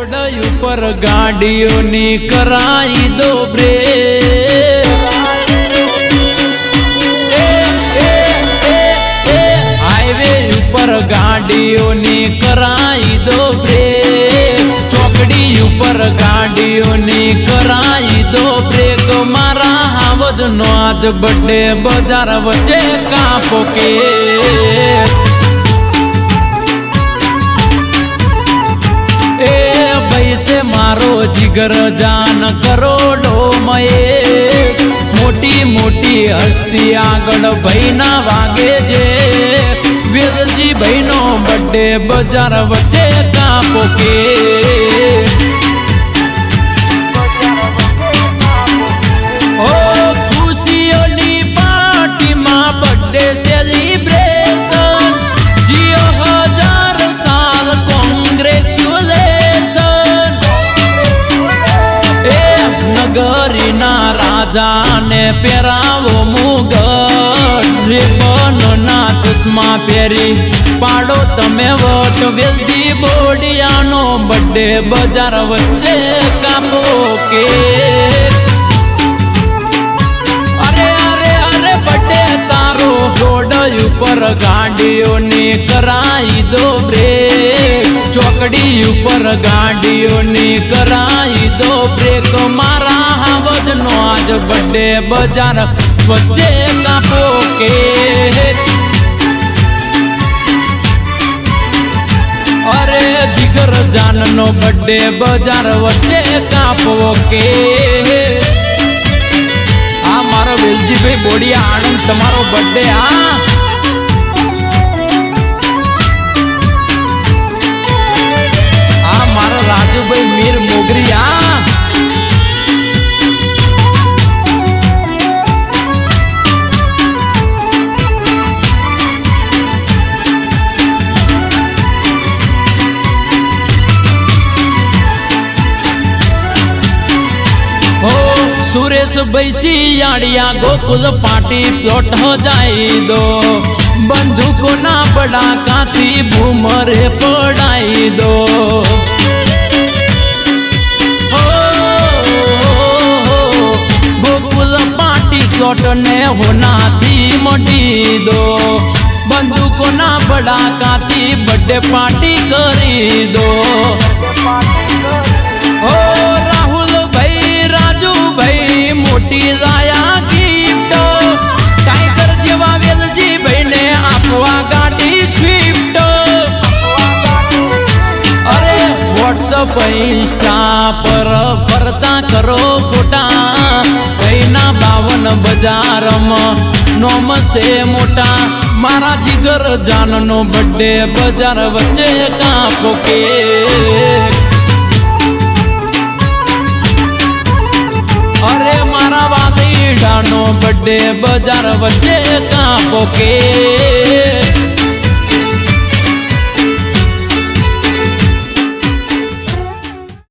Road ઉપર ગાડીઓની કરાઈ દો બ્રેક, હાઈવે ઉપર ગાડીઓની કરાઈ દો બ્રેક, ચોકડી ઉપર ગાડીઓની કરાઈ દો બ્રેક। મારા હાવજ નો આજ બર્થડે બજાર વચ્ચે કાપો કે से मारो जिगर जान करोड़ो मये, मोटी मोटी हस्ती आगड़ भाई ना वागे जे। वेलजी भाई नो बर्थडे बजार वच्चे कापो के ओ खुशियोनी पार्टी मां बर्थडे सेलिब्रेशन, जियो 1000 साल कांग्रेचुलेशन। नगरीना राजा ने पेरावो मुगट, रिबन ना चश्मा पेरी पाड़ो तमे vote. Velji Bodia no birthday बजार वच्चे कापो के अरे अरे अरे बर्थडे तारो रोड ऊपर गाड़ियों कराई दो ब्रेक, चौकड़ी ऊपर गाड़ियों कराई दो ब्रेक। मारा हावज नो आज बर्थडे बजार वच्चे कापो के अरे जिगर जान नो बर्थडे बजार वच्चे कापो के। आ मारो वेलजी भाई बोडिया आनंद तमारो बर्थडे आ मारो राजू भाई मीर मोगरिया हो सुरेश बैसी याड़िया गोकुल पार्टी प्लॉट हो जाई दो, बंदूको ना बड़ा काती भूमरे पड़ाई दो। प्लॉट ने होना थी मोटी दो, बंदूको ना बड़ा काती बर्थडे पार्टी करी दो। ओ राहुल भाई राजू भाई मोटी लाया गिफ्ट, टाइगर जेवा वेलजी भाई ने आपवा गाड़ी स्विफ्ट। अरे व्हाट्सएप इंस्टा पर फरता करो फोटा, ना 52 बजार नोम से मोटा। मारा जिगर जान नो बर्थडे बजार वच्चे कापो के अरे मारा वाली डानो बर्थडे बजार वच्चे कापो के।